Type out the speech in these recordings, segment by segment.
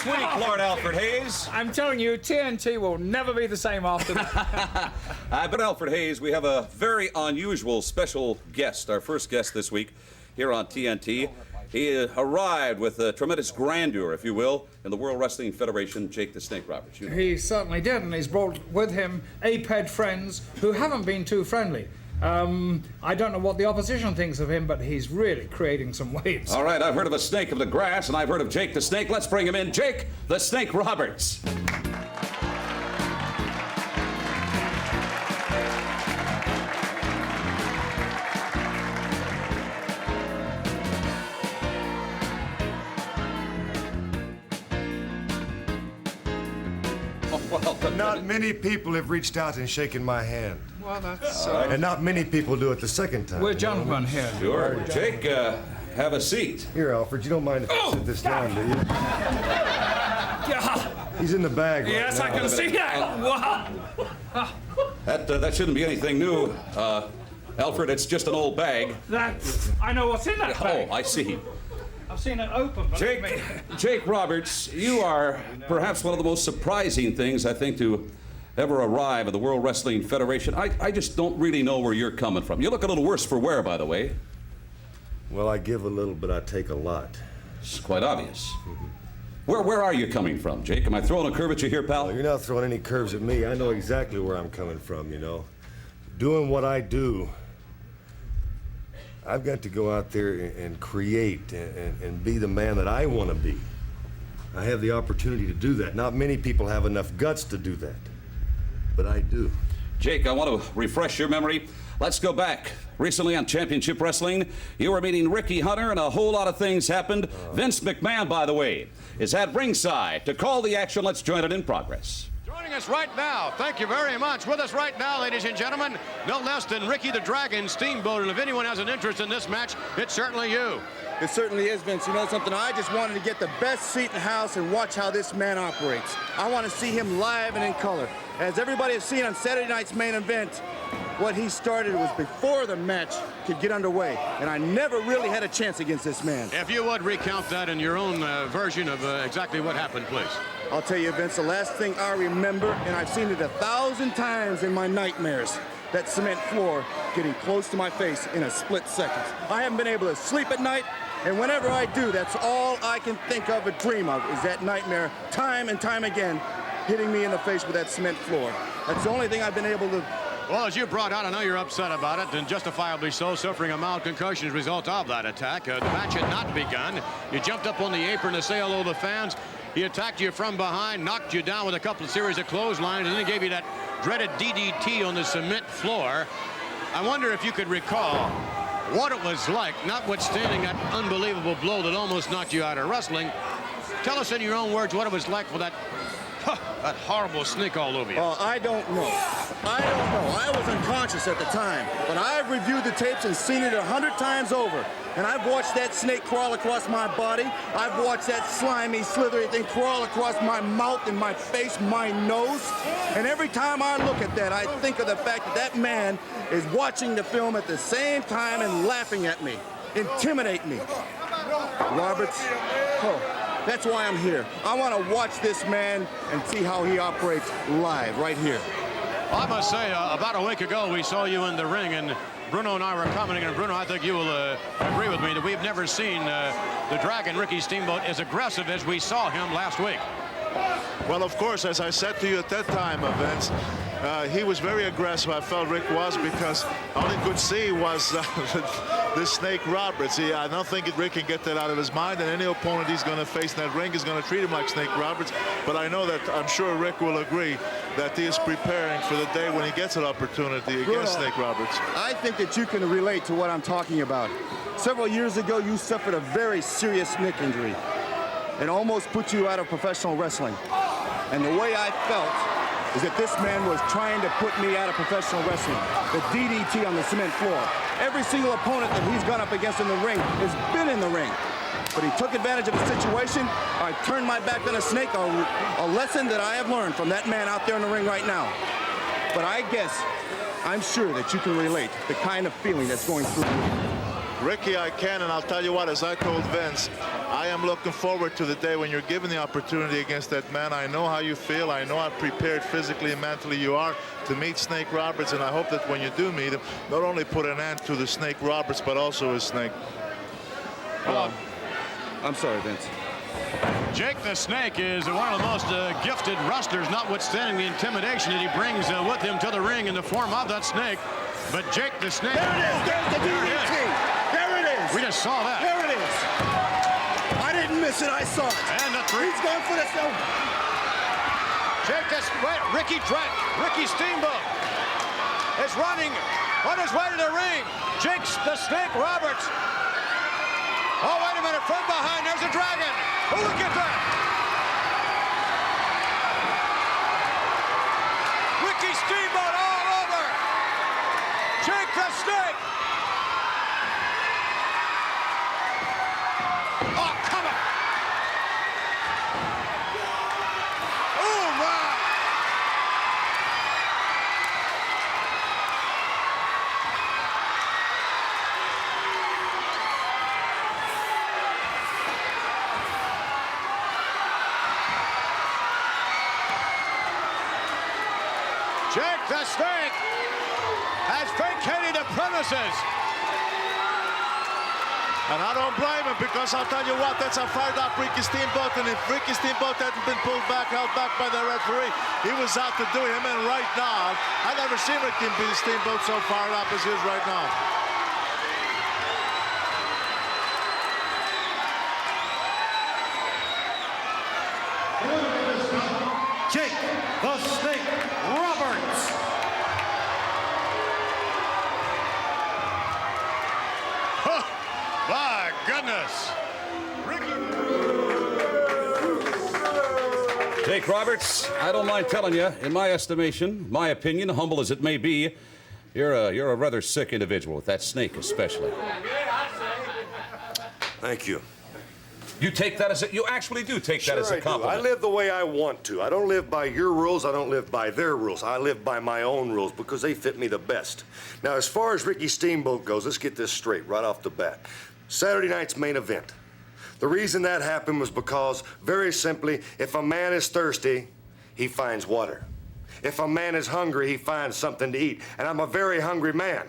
this week, Lord Alfred Hayes? I'm telling you, TNT will never be the same after that. But Alfred Hayes, we have a very unusual special guest, our first guest this week here on TNT. He arrived with a tremendous grandeur, if you will, in the World Wrestling Federation, Jake the Snake Roberts. You know. He certainly did, and he's brought with him aped friends who haven't been too friendly. I don't know what the opposition thinks of him, but he's really creating some waves. All right, I've heard of a snake of the grass, and I've heard of Jake the Snake. Let's bring him in. Jake the Snake Roberts. Not many people have reached out and shaken my hand. Well, that's... And not many people do it the second time. We're gentlemen here. Sure. Jake, have a seat. Here, Alfred, you don't mind if I sit this down, do you? Yeah. He's in the bag right Yes, now. I can see that. Wow. That shouldn't be anything new. Alfred, it's just an old bag. I know what's in that bag. Oh, I see. I've seen it open, but Jake Roberts, you are perhaps one of the most surprising things, I think, to ever arrive at the World Wrestling Federation. I just don't really know where you're coming from. You look a little worse for wear, by the way. Well, I give a little, but I take a lot. It's quite obvious. Where are you coming from, Jake? Am I throwing a curve at you here, pal? Well, you're not throwing any curves at me. I know exactly where I'm coming from, you know. Doing what I do, I've got to go out there and create and be the man that I want to be. I have the opportunity to do that. Not many people have enough guts to do that, but I do. Jake, I want to refresh your memory. Let's go back. Recently on Championship Wrestling, you were meeting Ricky Hunter, and a whole lot of things happened. Vince McMahon, by the way, is at ringside to call the action. Let's join it in progress. Joining us right now, thank you very much. With us right now, ladies and gentlemen, no less than Ricky the Dragon Steamboat. And if anyone has an interest in this match, it's certainly you. It certainly is, Vince. You know something? I just wanted to get the best seat in the house and watch how this man operates. I want to see him live and in color. As everybody has seen on Saturday night's main event, what he started was before the match could get underway, and I never really had a chance against this man. If you would recount that in your own version of exactly what happened, please. I'll tell you, Vince, the last thing I remember, and I've seen it 1,000 times in my nightmares, that cement floor getting close to my face in a split second. I haven't been able to sleep at night, and whenever I do, that's all I can think of and dream of is that nightmare, time and time again, hitting me in the face with that cement floor. That's the only thing I've been able to... Well, as you brought out, I know you're upset about it, and justifiably so, suffering a mild concussion as a result of that attack. The match had not begun. You jumped up on the apron to say hello to the fans. He attacked you from behind, knocked you down with a couple of series of clotheslines, and then he gave you that dreaded DDT on the cement floor. I wonder if you could recall what it was like, notwithstanding that unbelievable blow that almost knocked you out of wrestling. Tell us in your own words what it was like for that horrible snake all over you. Well, I don't know. I was unconscious at the time, but I've reviewed the tapes and seen it 100 times over. And I've watched that snake crawl across my body. I've watched that slimy, slithery thing crawl across my mouth and my face, my nose. And every time I look at that, I think of the fact that that man is watching the film at the same time and laughing at me, intimidate me. Roberts, that's why I'm here. I want to watch this man and see how he operates live right here. I must say, about a week ago, we saw you in the ring, and Bruno and I were commenting, and Bruno, I think you will agree with me that we've never seen the Dragon, Ricky Steamboat, as aggressive as we saw him last week. Well, of course, as I said to you at that time, Vince, he was very aggressive. I felt Rick was, because all he could see was the Snake Roberts. I don't think Rick can get that out of his mind, and any opponent he's going to face in that ring is going to treat him like Snake Roberts. But I know that, I'm sure Rick will agree that he is preparing for the day when he gets an opportunity against Snake Roberts. I think that you can relate to what I'm talking about. Several years ago, you suffered a very serious neck injury. It almost put you out of professional wrestling. And the way I felt is that this man was trying to put me out of professional wrestling. The DDT on the cement floor. Every single opponent that he's gone up against in the ring has been in the ring. But he took advantage of the situation. I turned my back on a snake, a lesson that I have learned from that man out there in the ring right now. But I guess, I'm sure that you can relate the kind of feeling that's going through you. Ricky, I can, and I'll tell you what, as I told Vince, I am looking forward to the day when you're given the opportunity against that man. I know how you feel. I know how prepared physically and mentally you are to meet Snake Roberts, and I hope that when you do meet him, not only put an end to the Snake Roberts, but also his snake. I'm sorry, Vince. Jake the Snake is one of the most gifted wrestlers, notwithstanding the intimidation that he brings with him to the ring in the form of that snake. But Jake the Snake... There it is. There's the DDT. There it is. We just saw that. There it is. I didn't miss it. I saw it. And the three. He's going for the... Jake the Ricky Steamboat is running on his way to the ring. Jake the Snake Roberts. Oh, wait a minute. From behind, there's a dragon. Oh, look at that. Ricky Steamboat all over Jake the Snake. Oh, come on. Oh, my. Jake the Snake has vacated the premises. And I don't blame him, because I'll tell you what, that's a fired up Ricky Steamboat, and if Ricky Steamboat hadn't been pulled back, held back by the referee, he was out to do him in right now. I've never seen Ricky Steamboat so fired up as he is right now. Jake the Snake Roberts. My goodness. Jake Roberts, I don't mind telling you, in my estimation, my opinion, humble as it may be, you're a rather sick individual, with that snake especially. Thank you. You take that as a, you actually do take that as a compliment. I live the way I want to. I don't live by your rules. I don't live by their rules. I live by my own rules because they fit me the best. Now, as far as Ricky Steamboat goes, let's get this straight right off the bat. Saturday night's main event. The reason that happened was because, very simply, if a man is thirsty, he finds water. If a man is hungry, he finds something to eat. And I'm a very hungry man.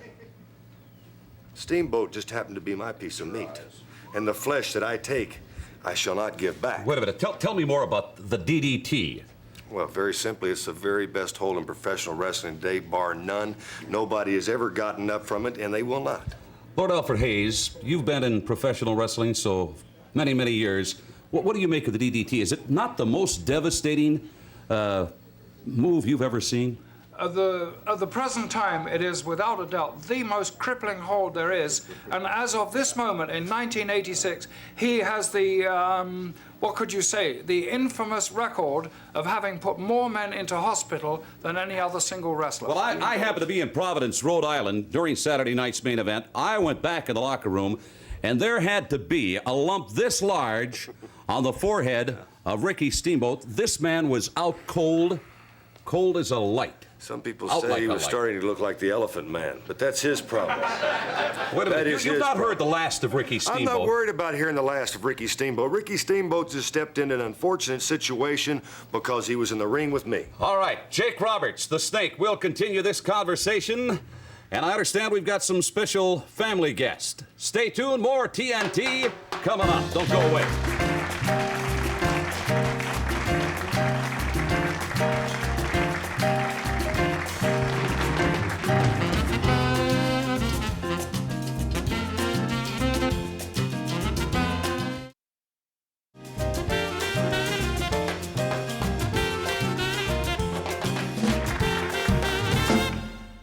Steamboat just happened to be my piece of meat. And the flesh that I take, I shall not give back. Wait a minute. Tell me more about the DDT. Well, very simply, it's the very best hold in professional wrestling today, bar none. Nobody has ever gotten up from it, and they will not. Lord Alfred Hayes, you've been in professional wrestling so many, many years. What do you make of the DDT? Is it not the most devastating move you've ever seen? At the present time, it is without a doubt the most crippling hold there is. And as of this moment, in 1986, he has the, what could you say, the infamous record of having put more men into hospital than any other single wrestler. Well, I happened to be in Providence, Rhode Island during Saturday night's main event. I went back in the locker room, and there had to be a lump this large on the forehead of Ricky Steamboat. This man was out cold as a light. Some people say he was starting to look like the Elephant Man, but that's his problem. Wait a minute, you've not heard the last of Ricky Steamboat. I'm not worried about hearing the last of Ricky Steamboat. Ricky Steamboat just stepped into an unfortunate situation because he was in the ring with me. All right, Jake Roberts, the Snake, we'll continue this conversation. And I understand we've got some special family guests. Stay tuned, more TNT coming up. Don't go away.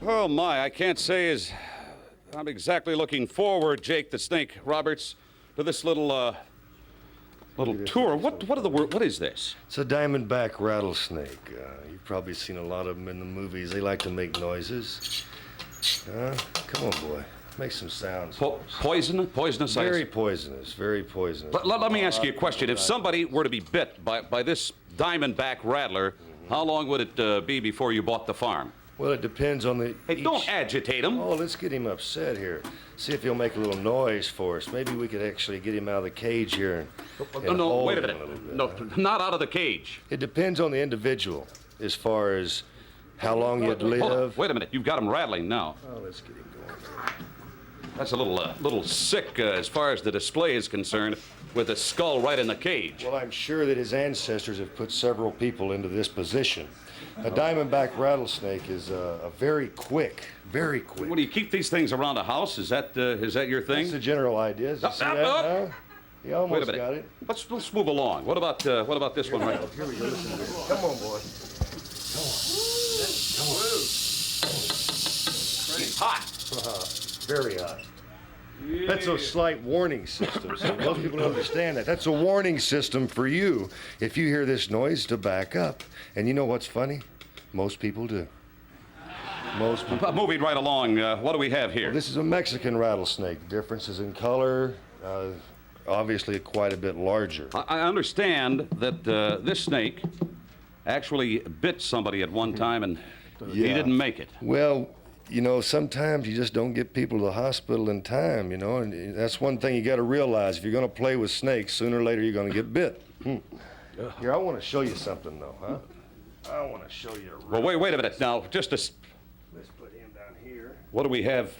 Oh, my, I can't say as I'm exactly looking forward, Jake the Snake Roberts, to this little tour. What is this? It's a diamondback rattlesnake. You've probably seen a lot of them in the movies. They like to make noises. Come on, boy. Make some sounds. Poisonous? Very poisonous, very poisonous. Let me ask you a question. If somebody were to be bit by this diamondback rattler, how long would it be before you bought the farm? Well, it depends on the... Hey, don't agitate him. Oh, let's get him upset here. See if he'll make a little noise for us. Maybe we could actually get him out of the cage here and No, hold wait a him minute. little bit. No, not out of the cage. It depends on the individual as far as how long you'd Hold on. live. Wait a minute. You've got him rattling now. Oh, let's get him going. That's a little sick as far as the display is concerned, with the skull right in the cage. Well, I'm sure that his ancestors have put several people into this position. A diamondback rattlesnake is very quick. What do you keep these things around the house? Is that your thing? That's the general idea. You see that now? He almost Wait a minute. got it. Let's move along. What about this one right? Here we go. Listen to this. Come on, boy. It's hot. Very hot. That's a slight warning system. So most people don't understand that. That's a warning system for you if you hear this noise to back up. And you know what's funny? Most people do. Most people. Moving right along. What do we have here? This is a Mexican rattlesnake. Differences in color, obviously quite a bit larger. I understand that this snake actually bit somebody at one time, and he didn't make it. Well, you know, sometimes you just don't get people to the hospital in time, you know, and that's one thing you got to realize. If you're going to play with snakes, sooner or later you're going to get bit. Here, I want to show you something, though, huh? I want to show you a Well, wait a minute now. Let's put him down here. What do we have?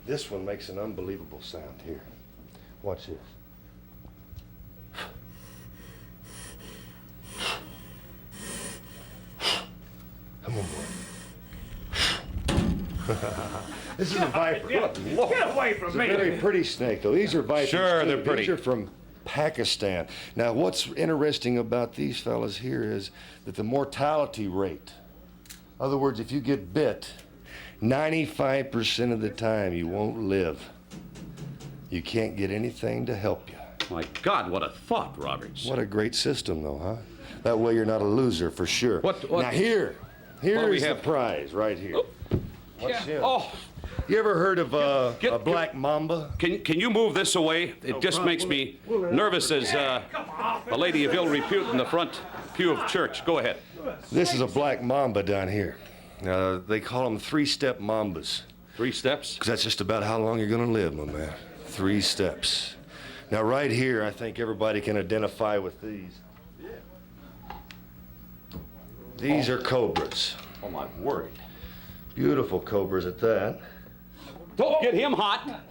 This one makes an unbelievable sound here. Watch this. Come on, boy. This is a viper. Get away from It's a me. very pretty snake, though. These are vipers. Sure, too. they're pretty. These are from Pakistan. Now, what's interesting about these fellas here is that the mortality rate, in other words, if you get bit, 95% of the time you won't live. You can't get anything to help you. My God, what a thought, Roberts. What a great system, though, huh? That way you're not a loser for sure. What- Now, here's we the have? prize right here. Watch him. Oh, You ever heard of a Get- black mamba? can you move this away? It just makes me nervous as a lady of ill repute in the front pew of church. Go ahead. This is a black mamba down here. They call them three-step mambas, 3 steps. because that's just about how long you're going to live, my man. 3 steps. Now, right here, I think everybody can identify with these. These are cobras. Oh, my word. Beautiful cobras at that. Don't get him hot.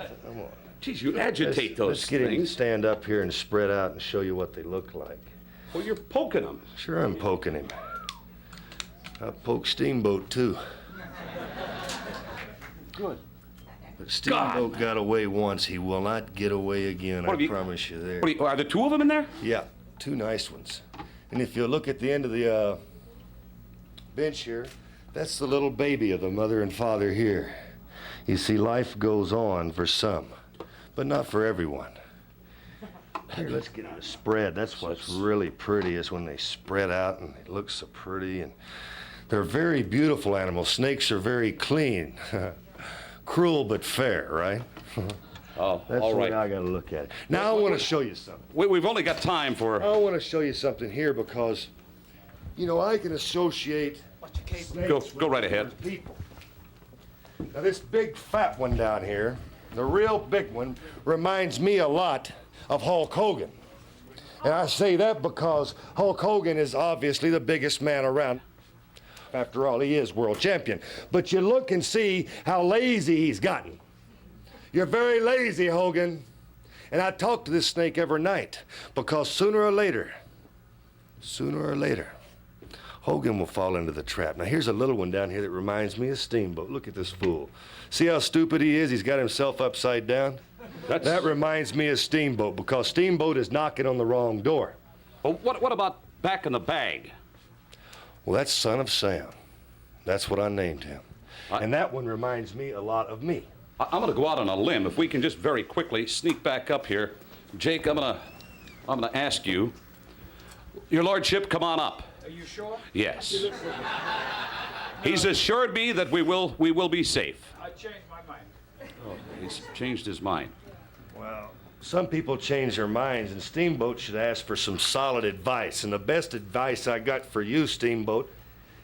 Geez, you agitate those Let's get him to things. stand up here and spread out and show you what they look like. Well, you're poking them. Sure, I'm poking him. I poke Steamboat, too. Good. But Steamboat got away once. He will not get away again, What I have you- promise you there. Are there 2 of them in there? Yeah, 2 nice ones. And if you look at the end of the bench here, that's the little baby of the mother and father here. You see, life goes on for some, but not for everyone. Here, let's get them to spread. That's what's really pretty is when they spread out and they look so pretty. And they're very beautiful animals. Snakes are very clean. Cruel but fair, right? Oh, That's all the way right. I gotta look at it. Now I want to show you something. We've only got time for... I want to show you something here because, you know, I can associate snakes Go right with ahead. people. Now, this big fat one down here, the real big one, reminds me a lot of Hulk Hogan. And I say that because Hulk Hogan is obviously the biggest man around. After all, he is world champion. But you look and see how lazy he's gotten. You're very lazy, Hogan. And I talk to this snake every night because sooner or later, Hogan will fall into the trap. Now, here's a little one down here that reminds me of Steamboat. Look at this fool. See how stupid he is? He's got himself upside down. That reminds me of Steamboat because Steamboat is knocking on the wrong door. Well, what about back in the bag? Well, that's Son of Sam. That's what I named him. And that one reminds me a lot of me. I'm going to go out on a limb. If we can just very quickly sneak back up here. Jake, I'm going to ask you. Your lordship, come on up. Are you sure? Yes. He's assured me that we will be safe. I changed my mind. Oh, he's changed his mind. Well, some people change their minds, and Steamboat should ask for some solid advice. And the best advice I got for you, Steamboat,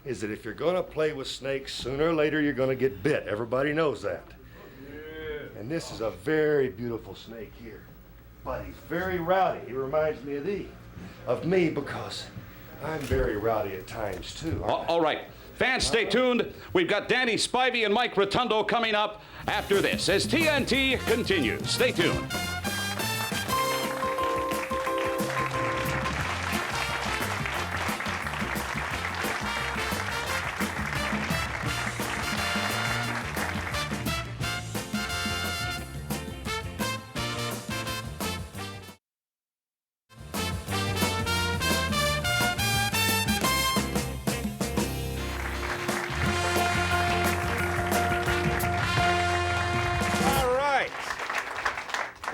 is that if you're going to play with snakes, sooner or later you're going to get bit. Everybody knows that. And this is a very beautiful snake here. But he's very rowdy. He reminds me of me because I'm very rowdy at times, too. All right. Fans, stay tuned. We've got Danny Spivey and Mike Rotundo coming up after this as TNT continues. Stay tuned.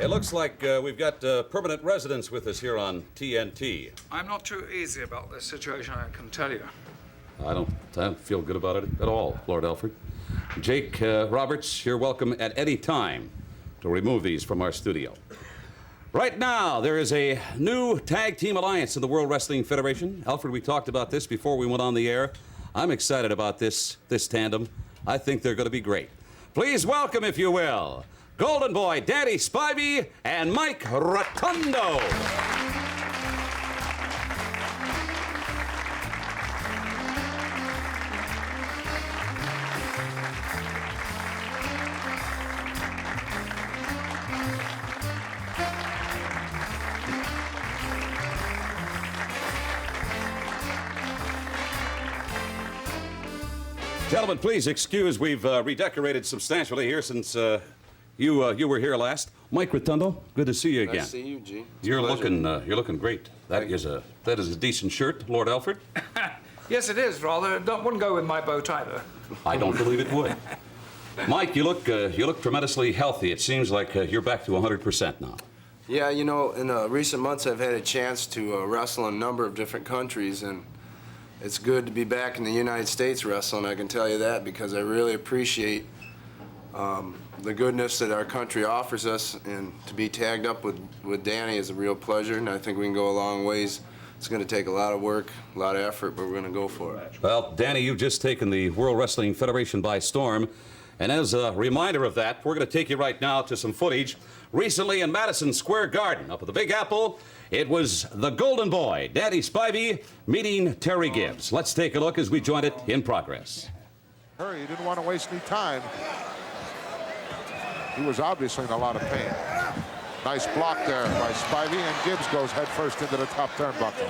It looks like we've got permanent residents with us here on TNT. I'm not too easy about this situation, I can tell you. I don't feel good about it at all, Lord Alfred. Jake Roberts, you're welcome at any time to remove these from our studio. Right now, there is a new tag team alliance in the World Wrestling Federation. Alfred, we talked about this before we went on the air. I'm excited about this tandem. I think they're going to be great. Please welcome, if you will, Golden Boy Danny Spivey and Mike Rotundo. Gentlemen, please excuse, we've redecorated substantially here since you were here last. Mike Rotundo, good to see you again. Nice to see you, G. You're looking great. That is a decent shirt, Lord Alfred. Yes, it is, rather. It wouldn't go with my bow tie, though. I don't believe it would. Mike, you look tremendously healthy. It seems like you're back to 100% now. Yeah, you know, in recent months I've had a chance to wrestle in a number of different countries, and it's good to be back in the United States wrestling, I can tell you that, because I really appreciate the goodness that our country offers us, and to be tagged up with Danny is a real pleasure, and I think we can go a long ways. It's going to take a lot of work, a lot of effort, but we're going to go for it. Well, Danny, you've just taken the World Wrestling Federation by storm, and as a reminder of that, we're going to take you right now to some footage. Recently in Madison Square Garden, up at the Big Apple, it was the Golden Boy, Danny Spivey, meeting Terry Gibbs. Let's take a look as we join it in progress. Hurry, he didn't want to waste any time. He was obviously in a lot of pain. Nice block there by Spivey, and Gibbs goes head first into the top turnbuckle.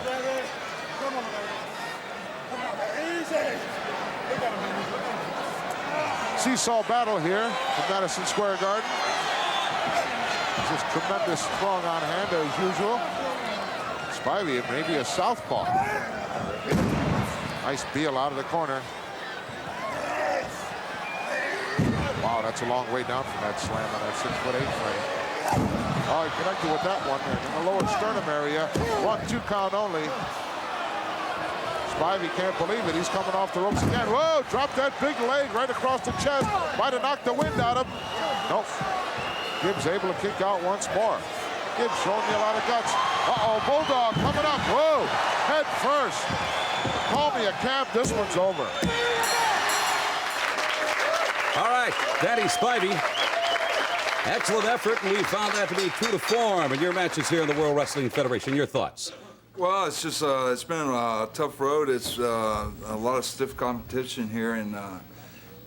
Seesaw battle here at Madison Square Garden. Just tremendous strong on hand as usual. Spivey, maybe a southpaw. Nice Beal out of the corner. Wow, that's a long way down from that slam on that 6'8" frame. Oh, he connected with that one in the lower sternum area. 1-2 count only. Spivey can't believe it. He's coming off the ropes again. Whoa, dropped that big leg right across the chest. Might have knocked the wind out of him. Nope. Gibbs able to kick out once more. Gibbs showing me a lot of guts. Uh-oh, Bulldog coming up. Whoa, head first. Call me a cab, this one's over. All right, Danny Spivey. Excellent effort, and we found that to be true to form in your matches here in the World Wrestling Federation. Your thoughts? Well, it's just it's been a tough road. It's a lot of stiff competition here, and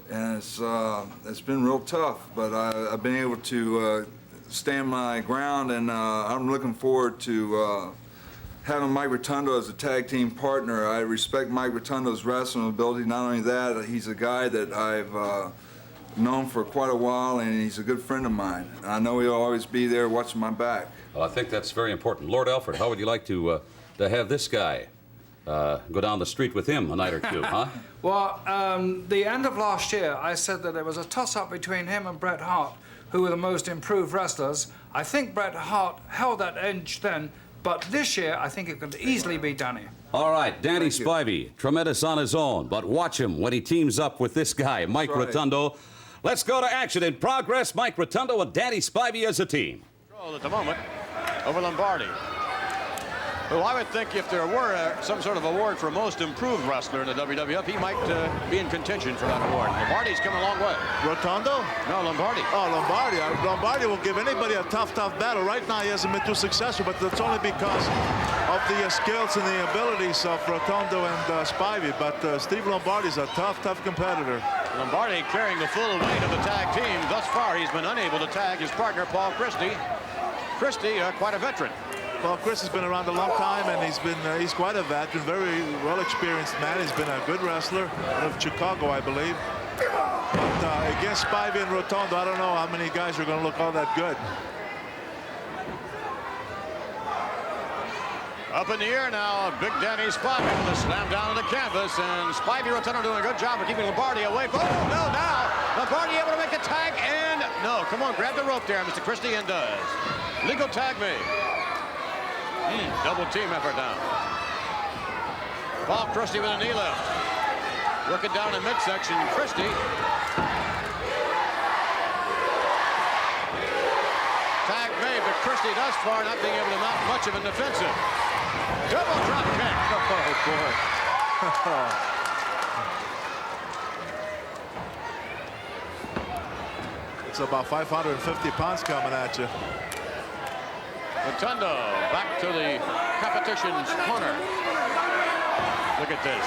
it's been real tough. But I've been able to stand my ground, and I'm looking forward to having Mike Rotundo as a tag team partner. I respect Mike Rotundo's wrestling ability. Not only that, he's a guy that I've known for quite a while, and he's a good friend of mine. I know he'll always be there watching my back. Well, I think that's very important. Lord Alfred, how would you like to have this guy go down the street with him a night or two, huh? Well, the end of last year, I said that there was a toss-up between him and Bret Hart, who were the most improved wrestlers. I think Bret Hart held that edge then, but this year, I think it could easily be Danny. All right, Danny Spivey, tremendous on his own, but watch him when he teams up with this guy, Mike Rotundo. Let's go to action in progress. Mike Rotundo and Danny Spivey as a team. At the moment over Lombardi. Well, I would think if there were some sort of award for most improved wrestler in the WWF, he might be in contention for that award. Lombardi's come a long way. Rotundo? No, Lombardi. Oh, Lombardi. Lombardi will give anybody a tough battle. Right now, he hasn't been too successful, but that's only because of the skills and the abilities of Rotundo and Spivey. But Steve Lombardi's a tough competitor. Lombardi carrying the full weight of the tag team. Thus far, he's been unable to tag his partner, Paul Christie. Christie, quite a veteran. Well, Chris has been around a long time, and he's quite a veteran, very well-experienced man. He's been a good wrestler out of Chicago, I believe. But against Spivey and Rotundo, I don't know how many guys are going to look all that good. Up in the air now, Big Danny Spivey with a slam down to the canvas, and Spivey Rotundo doing a good job of keeping Lombardi away. Oh, no, now Lombardi able to make the tag, and no, come on, grab the rope there, Mr. Christie, and does. Legal tag me. Double team effort now. Paul Christie with a knee lift. Working down in midsection, Christie. Tag made, but Christie thus far not being able to mount much of an offensive. Double drop kick. Oh, boy. It's about 550 pounds coming at you. Rotundo back to the competition's corner. Look at this.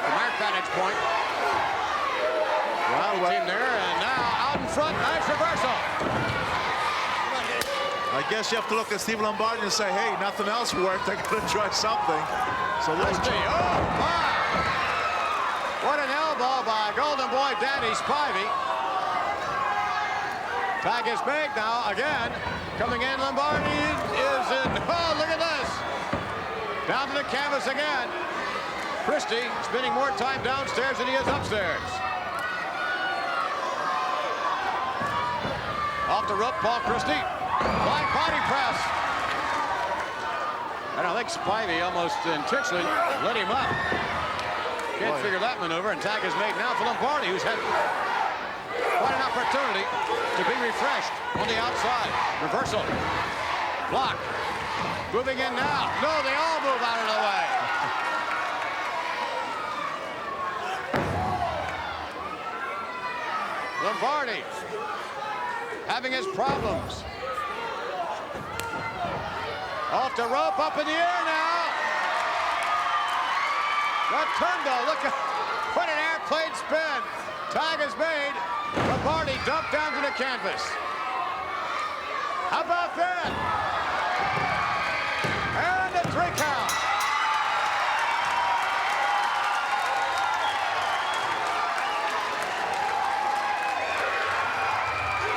From our vantage point. Well, team there, and now out in front. Nice reversal. I guess you have to look at Steve Lombardi and say, hey, nothing else worked. I gotta try something. So let's see. Oh, my. What an elbow by Golden Boy Danny Spivey. Tag is made now again. Coming in, Lombardi is in. Oh, look at this. Down to the canvas again. Christie spending more time downstairs than he is upstairs. Off the rope, Paul Christie. Flying body press. And I think Spivey almost intentionally let him up. Can't figure that maneuver, and tag is made now for Lombardi, who's had quite an opportunity to be refreshed on the outside. Reversal. Block. Moving in now. No, they all move out of the way. Lombardi having his problems. Off the rope, up in the air now. Rotundo, look at what an airplane spin. Tag is made. Lombardi dumped down to the canvas. How about that? And a 3 count.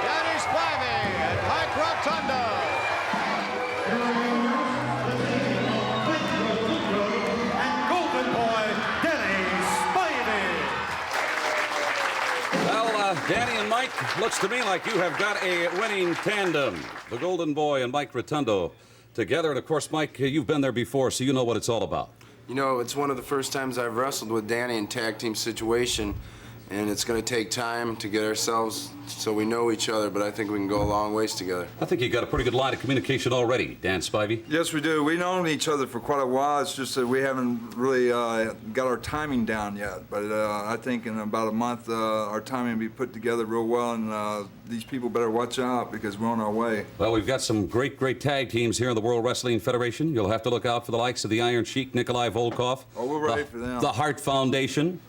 Danny Spivey and Mike Rotundo. And Golden Boy Danny Spivey. Well, Danny and Mike, looks to me like you have got a winning tandem. The Golden Boy and Mike Rotundo together. And, of course, Mike, you've been there before, so you know what it's all about. You know, it's one of the first times I've wrestled with Danny in tag team situation, and it's going to take time to get ourselves so we know each other, but I think we can go a long ways together. I think you got a pretty good line of communication already, Dan Spivey. Yes, we do. We've known each other for quite a while. It's just that we haven't really got our timing down yet. But I think in about a month, our timing will be put together real well, and these people better watch out because we're on our way. Well, we've got some great tag teams here in the World Wrestling Federation. You'll have to look out for the likes of the Iron Sheik, Nikolai Volkov. Oh, we're ready for them. The Hart Foundation,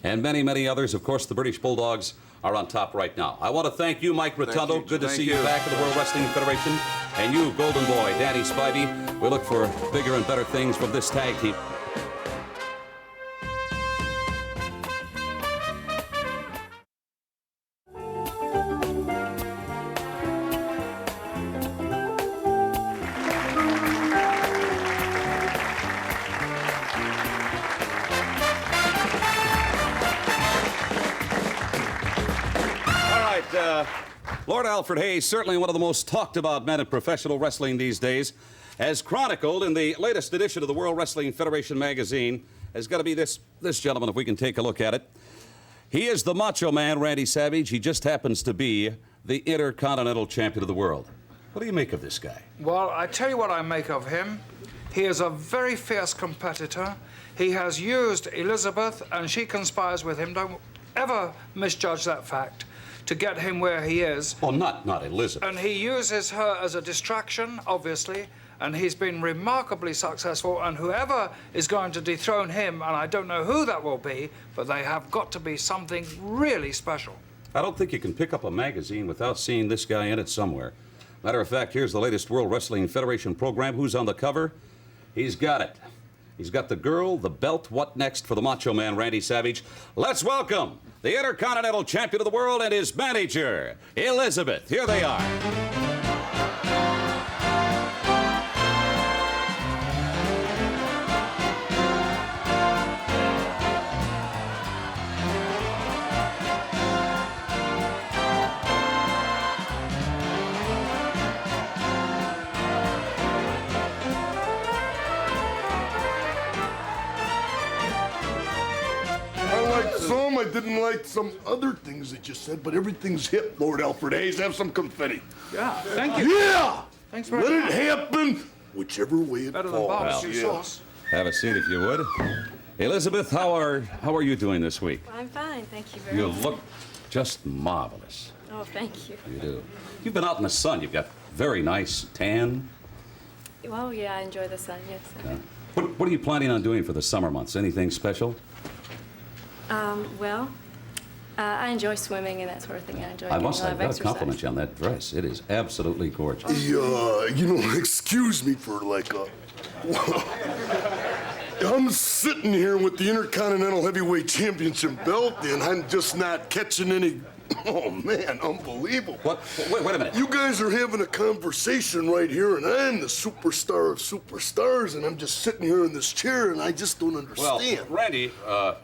and many others. Of course, the British Bulldogs are on top right now. I want to thank you, Mike Rotundo. Good to see you back in the World Wrestling Federation. And you, Golden Boy, Danny Spivey. We look for bigger and better things from this tag team. Lord Alfred Hayes, certainly one of the most talked about men in professional wrestling these days, as chronicled in the latest edition of the World Wrestling Federation magazine, has got to be this gentleman, if we can take a look at it. He is the Macho Man, Randy Savage. He just happens to be the Intercontinental Champion of the world. What do you make of this guy? Well, I tell you what I make of him. He is a very fierce competitor. He has used Elizabeth, and she conspires with him. Don't ever misjudge that fact, to get him where he is. Well, not Elizabeth. And he uses her as a distraction, obviously, and he's been remarkably successful, and whoever is going to dethrone him, and I don't know who that will be, but they have got to be something really special. I don't think you can pick up a magazine without seeing this guy in it somewhere. Matter of fact, here's the latest World Wrestling Federation program. Who's on the cover? He's got it. He's got the girl, the belt. What next for the Macho Man, Randy Savage? Let's welcome the Intercontinental Champion of the World and his manager, Elizabeth. Here they are. I didn't like some other things that you said, but everything's hip, Lord Alfred Hayes. Have some confetti. Yeah, thank you. Yeah! Thanks very Let much. it happen, whichever way it Better than falls. barbecue sauce. Have a seat if you would. Elizabeth, how are you doing this week? I'm fine, thank you very You much. look just marvelous. Oh, thank you. You do. You've been out in the sun. You've got very nice tan. Well, yeah, I enjoy the sun, yes. What are you planning on doing for the summer months? Anything special? Well, I enjoy swimming and that sort of thing. I enjoy I getting must a lot say, of I've got to exercise. compliment you on that dress. It is absolutely gorgeous. You know, excuse me for like a... I'm sitting here with the Intercontinental Heavyweight Championship belt, and I'm just not catching any... Oh, man, unbelievable. What? Wait a minute. You guys are having a conversation right here, and I'm the superstar of superstars, and I'm just sitting here in this chair, and I just don't understand. Well, Randy,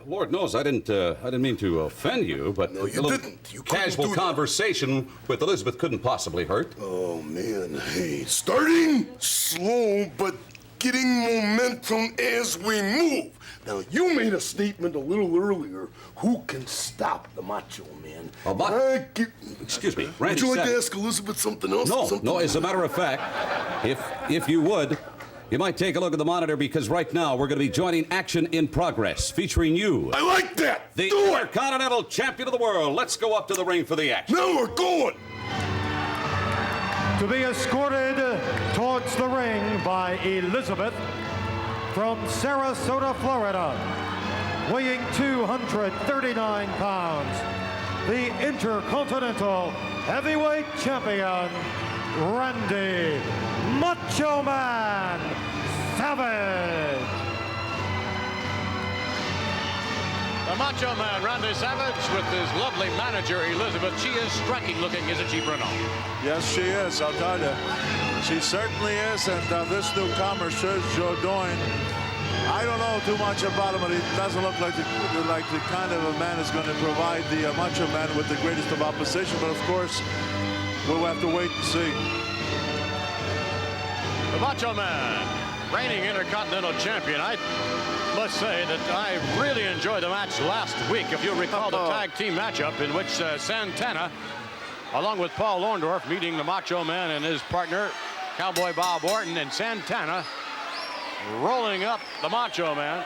Lord knows I didn't mean to offend you, but No, you a little didn't. You couldn't casual do that. conversation with Elizabeth couldn't possibly hurt. Oh, man. Hey, starting slow, but getting momentum as we move. Now, you made a statement a little earlier. Who can stop the Macho Man? Excuse me, Randy. Would you like to Savage. ask Elizabeth something else? No. As a matter of fact, if you would, you might take a look at the monitor because right now we're going to be joining Action in Progress, featuring you. I like that. The Do it. Intercontinental Champion of the World. Let's go up to the ring for the action. Now we're going. To be escorted towards the ring by Elizabeth from Sarasota, Florida, weighing 239 pounds, the Intercontinental Heavyweight Champion, Randy Macho Man Savage. The Macho Man, Randy Savage, with his lovely manager, Elizabeth. She is striking looking, isn't she, Bruno? Yes, she is, I'll tell you. She certainly is, and this newcomer, Sergio Doyne, I don't know too much about him, but he doesn't look like the kind of a man who's going to provide the Macho Man with the greatest of opposition, but of course, we'll have to wait and see. The Macho Man, reigning Intercontinental Champion. I must say that I really enjoyed the match last week. If you'll recall the tag team matchup in which Santana, along with Paul Orndorff, meeting the Macho Man and his partner, Cowboy Bob Orton, and Santana rolling up the Macho Man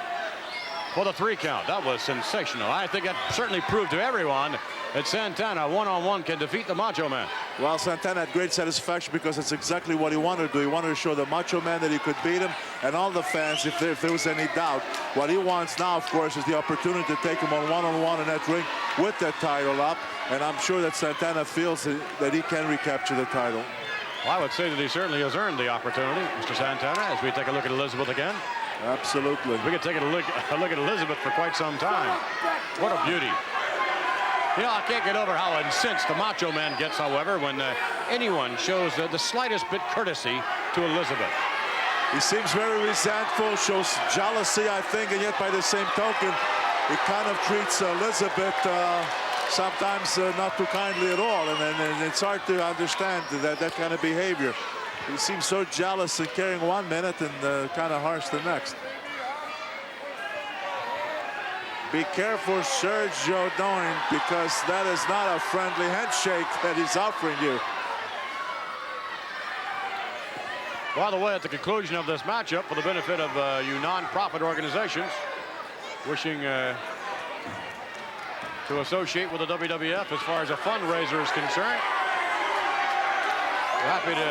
for the 3 count. That was sensational. I think that certainly proved to everyone that Santana one-on-one can defeat the Macho Man. Well, Santana had great satisfaction because it's exactly what he wanted to do. He wanted to show the Macho Man that he could beat him, and all the fans, if there was any doubt. What he wants now, of course, is the opportunity to take him on one-on-one in that ring with that title up, and I'm sure that Santana feels that he can recapture the title. Well, I would say that he certainly has earned the opportunity, Mr. Santana, as we take a look at Elizabeth again. Absolutely. We could take a look at Elizabeth for quite some time. What a beauty. You know, I can't get over how incensed the Macho Man gets, however, when anyone shows the slightest bit courtesy to Elizabeth. He seems very resentful, shows jealousy, I think, and yet by the same token, he kind of treats Elizabeth sometimes not too kindly at all, and it's hard to understand that kind of behavior. He seems so jealous and caring one minute and kind of harsh the next. Be careful, Sergio Doyne, because that is not a friendly handshake that he's offering you. By the way, at the conclusion of this matchup, for the benefit of you non-profit organizations wishing to associate with the WWF as far as a fundraiser is concerned, we're happy to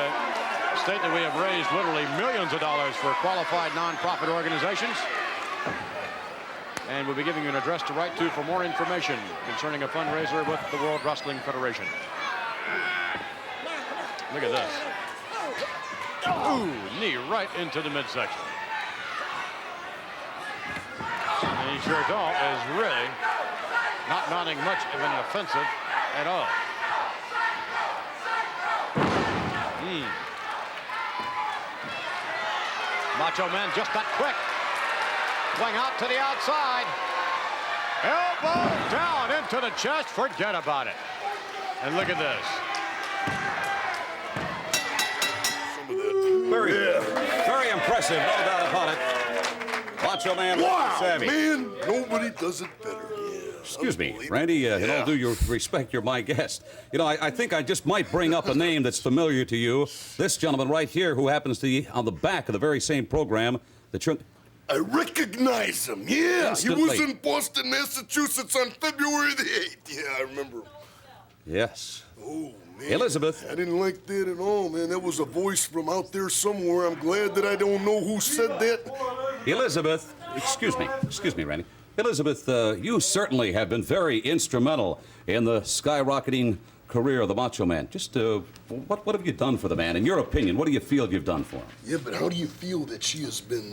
state that we have raised literally millions of dollars for qualified non-profit organizations. And we'll be giving you an address to write to for more information concerning a fundraiser with the World Wrestling Federation. Look at this. Ooh, knee right into the midsection. And sure don't is really not mounting much of an offensive at all. Macho Man just that quick. Swing out to the outside. Elbow down into the chest. Forget about it. And look at this. Very impressive, no doubt about it. Macho Man, Wow, Savvy. man, nobody does it better. Excuse me, Randy, in all due respect, you're my guest. You know, I think I just might bring up a name that's familiar to you. This gentleman right here who happens to be on the back of the very same program that you're... I recognize him, yeah. Instantly. He was in Boston, Massachusetts on February the 8th. Yeah, I remember him. Yes. Oh, man. Elizabeth. I didn't like that at all, man. That was a voice from out there somewhere. I'm glad that I don't know who said that. Elizabeth, excuse me, Randy. Elizabeth, you certainly have been very instrumental in the skyrocketing career of the Macho Man. Just, what have you done for the man? In your opinion, what do you feel you've done for him? Yeah, but how do you feel that she has been,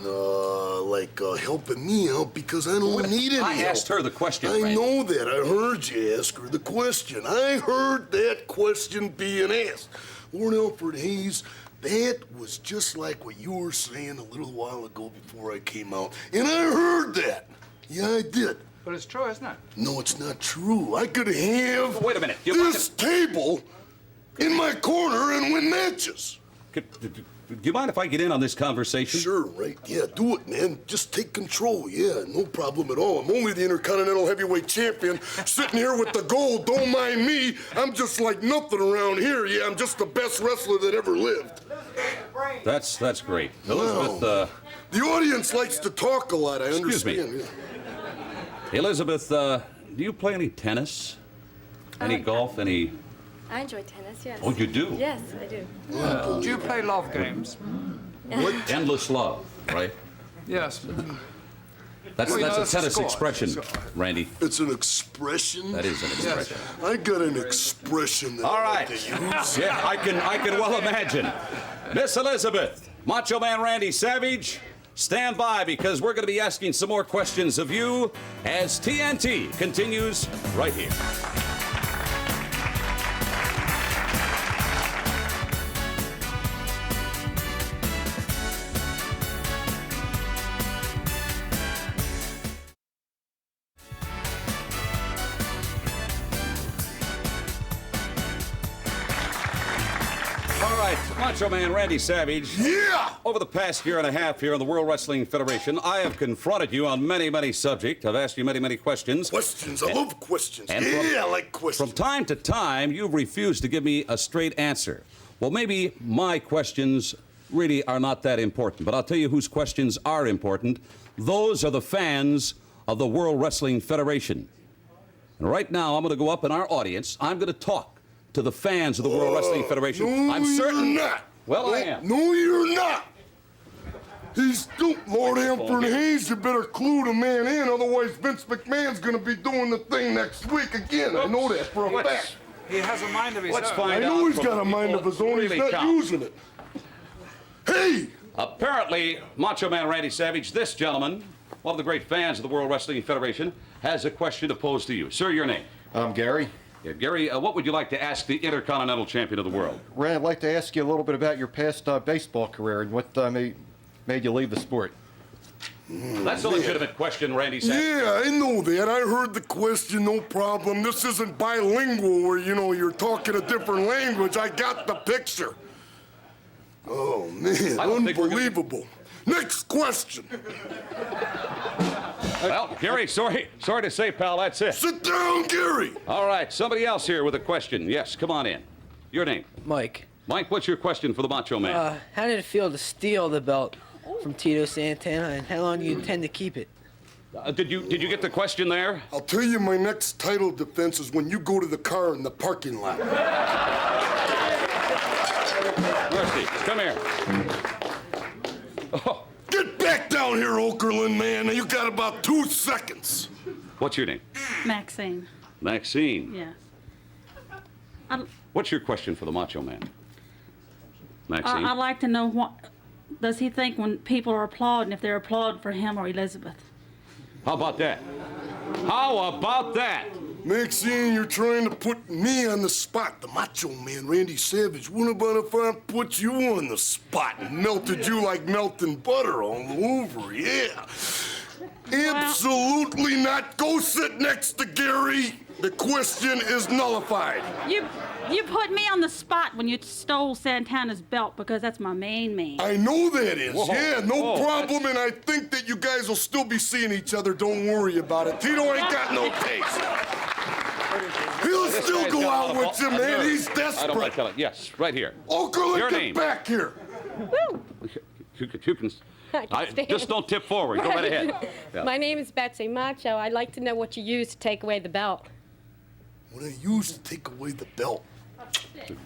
helping me out because I don't need any help? I asked her the question, I Randy. know that. I heard you ask her the question. I heard that question being asked. Lord Alfred Hayes, that was just like what you were saying a little while ago before I came out. And I heard that. Yeah, I did. But it's true, isn't it? No, it's not true. I could have Wait a minute. this table in my corner and win matches. Do you mind if I get in on this conversation? Sure, right. Yeah, do it, man. Just take control. Yeah, no problem at all. I'm only the Intercontinental Heavyweight Champion, sitting here with the gold. Don't mind me. I'm just like nothing around here. Yeah, I'm just the best wrestler that ever lived. That's great. Wow. Elizabeth, The audience likes to talk a lot, I Excuse me. understand. Yeah. Elizabeth, do you play any tennis? Any golf? Any... I enjoy tennis, yes. Oh, you do? Yes, I do. Do you play love games? What? Endless love, right? Yes. That's Well, you know, a that's a tennis score. expression, Randy. It's an expression? That is an expression. I got an expression that All I right. like to use. Yeah, I can well imagine. Miss Elizabeth, Macho Man Randy Savage, stand by because we're going to be asking some more questions of you as TNT continues right here. All right, Macho Man Randy Savage. Yeah! Over the past year and a half here in the World Wrestling Federation, I have confronted you on many subjects. I've asked you many questions. Questions. I love questions. and Yeah, I like questions. From time to time, you've refused to give me a straight answer. Well, maybe my questions really are not that important, but I'll tell you whose questions are important. Those are the fans of the World Wrestling Federation. And right now, I'm going to go up in our audience. I'm going to talk to the fans of the World Wrestling Federation. No, I'm certain. you're not. Well, I am. No, you're not. He's Lord Alfred Hayes, you better clue the man in, otherwise Vince McMahon's gonna be doing the thing next week again. I know that for a fact. He has a mind of his Let's own. find I out know he's from got a the mind people of his own. who He's really not count. using it. Hey! Apparently, Macho Man Randy Savage, this gentleman, one of the great fans of the World Wrestling Federation, has a question to pose to you. Sir, your name? I'm Gary. Yeah, Gary, what would you like to ask the Intercontinental Champion of the world? Ray, I'd like to ask you a little bit about your past baseball career and what made you leave the sport. That's a legitimate question, Randy Savage. Yeah, I know that. I heard the question, no problem. This isn't bilingual where, you're talking a different language. I got the picture. Oh, man, I don't think we're unbelievable. Next question. Well, Gary, sorry to say, pal, that's it. Sit down, Gary. All right, somebody else here with a question. Yes, come on in. Your name? Mike. Mike, what's your question for the Macho Man? How did it feel to steal the belt from Tito Santana, and how long do you intend to keep it? Did you get the question there? I'll tell you my next title defense is when you go to the car in the parking lot. Rusty, come here. Oh. Get back down here, Okerlund, man. You got about 2 seconds. What's your name? Maxine. Maxine. Yes. What's your question for the Macho Man? Maxine. I'd like to know what does he think when people are applauding, if they're applauding for him or Elizabeth? How about that? How about that? Maxine, you're trying to put me on the spot. The Macho Man, Randy Savage. What about if I put you on the spot and melted you like melting butter all over? Yeah. Absolutely not. Go sit next to Gary. The question is nullified. You put me on the spot when you stole Santana's belt because that's my main man. I know that is. Whoa. Yeah, no Whoa. problem, and I think that you guys will still be seeing each other. Don't worry about it. Tito ain't got no taste. He'll still go out with you, man. He's desperate. I don't like telling. Yes, right here. Okerlund, Your get name. back here. Woo! You can just don't tip forward. Go right ahead. Yeah. My name is Betsy Macho. I'd like to know what you used to take away the belt. What I used to take away the belt.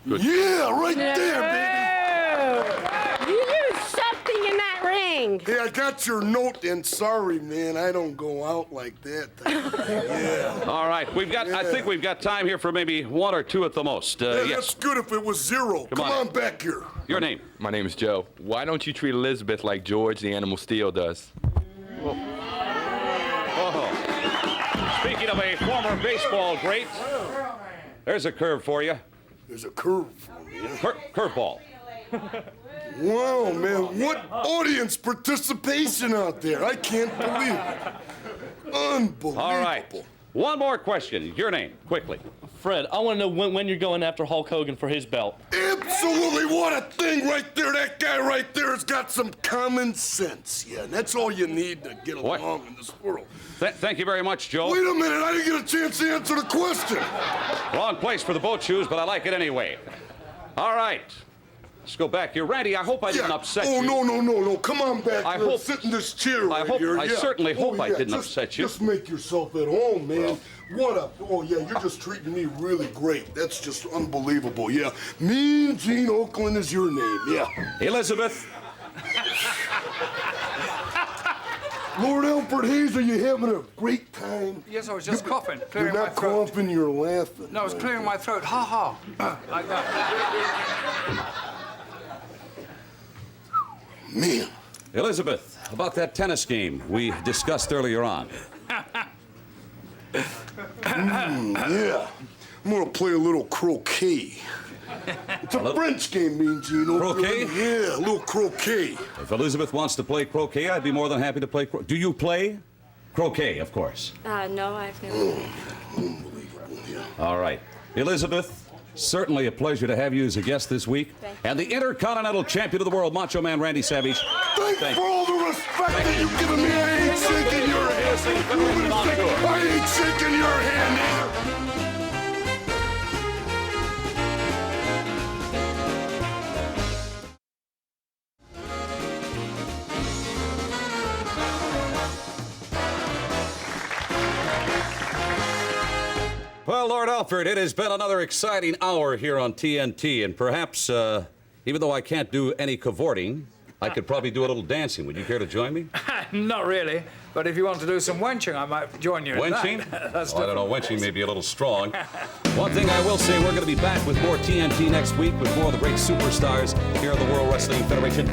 Good. Yeah, right there, baby. You used something in that ring. Hey, I got your note, and sorry, man, I don't go out like that. Yeah. All right, I think we've got time here for maybe 1 or 2 at the most. Yeah, yes. that's good if it was 0. Come on back here. Your name? My name is Joe. Why don't you treat Elizabeth like George the Animal Steel does? Oh. Speaking of a former baseball great, there's a curve for you. There's a curve for me. Curveball. Wow, man, what audience participation out there. I can't believe it. Unbelievable. All right. One more question. Your name, quickly. Fred, I want to know when you're going after Hulk Hogan for his belt. Absolutely. What a thing right there. That guy right there has got some common sense. Yeah, and that's all you need to get along in this world. Thank you very much, Joe. Wait a minute. I didn't get a chance to answer the question. Wrong place for the boat shoes, but I like it anyway. All right. Let's go back here. Randy, I hope I didn't upset you. Oh, no. Come on back here. Sit in this chair right here. I certainly hope I didn't upset you. Just make yourself at home, man. Oh, yeah, you're just treating me really great. That's just unbelievable, yeah. Mean Gene Okerlund is your name, yeah. Elizabeth. Lord Alfred Hayes, are you having a great time? Yes, I was just coughing, clearing You're my not throat. coughing, you're laughing. No, I was clearing my throat. Ha ha. Like that. Man. Elizabeth, about that tennis game we discussed earlier on. Yeah. I'm gonna play a little croquet. It's a French game, Mean Gene. Croquet? Yeah, a little croquet. If Elizabeth wants to play croquet, I'd be more than happy to play croquet. Do you play? Croquet, of course. No, I've never. Unbelievable, yeah. All right. Elizabeth, certainly a pleasure to have you as a guest this week. And the Intercontinental Champion of the World, Macho Man Randy Savage. Thanks for all the respect that you've given me. I ain't shaking your hand. I ain't shaking your hand either. Well, Lord Alfred, it has been another exciting hour here on TNT, and perhaps, even though I can't do any cavorting, I could probably do a little dancing. Would you care to join me? Not really, but if you want to do some wenching, I might join you in Wenching? that. That's I don't know, wenching may be a little strong. One thing I will say, we're going to be back with more TNT next week with more of the great superstars here in the World Wrestling Federation.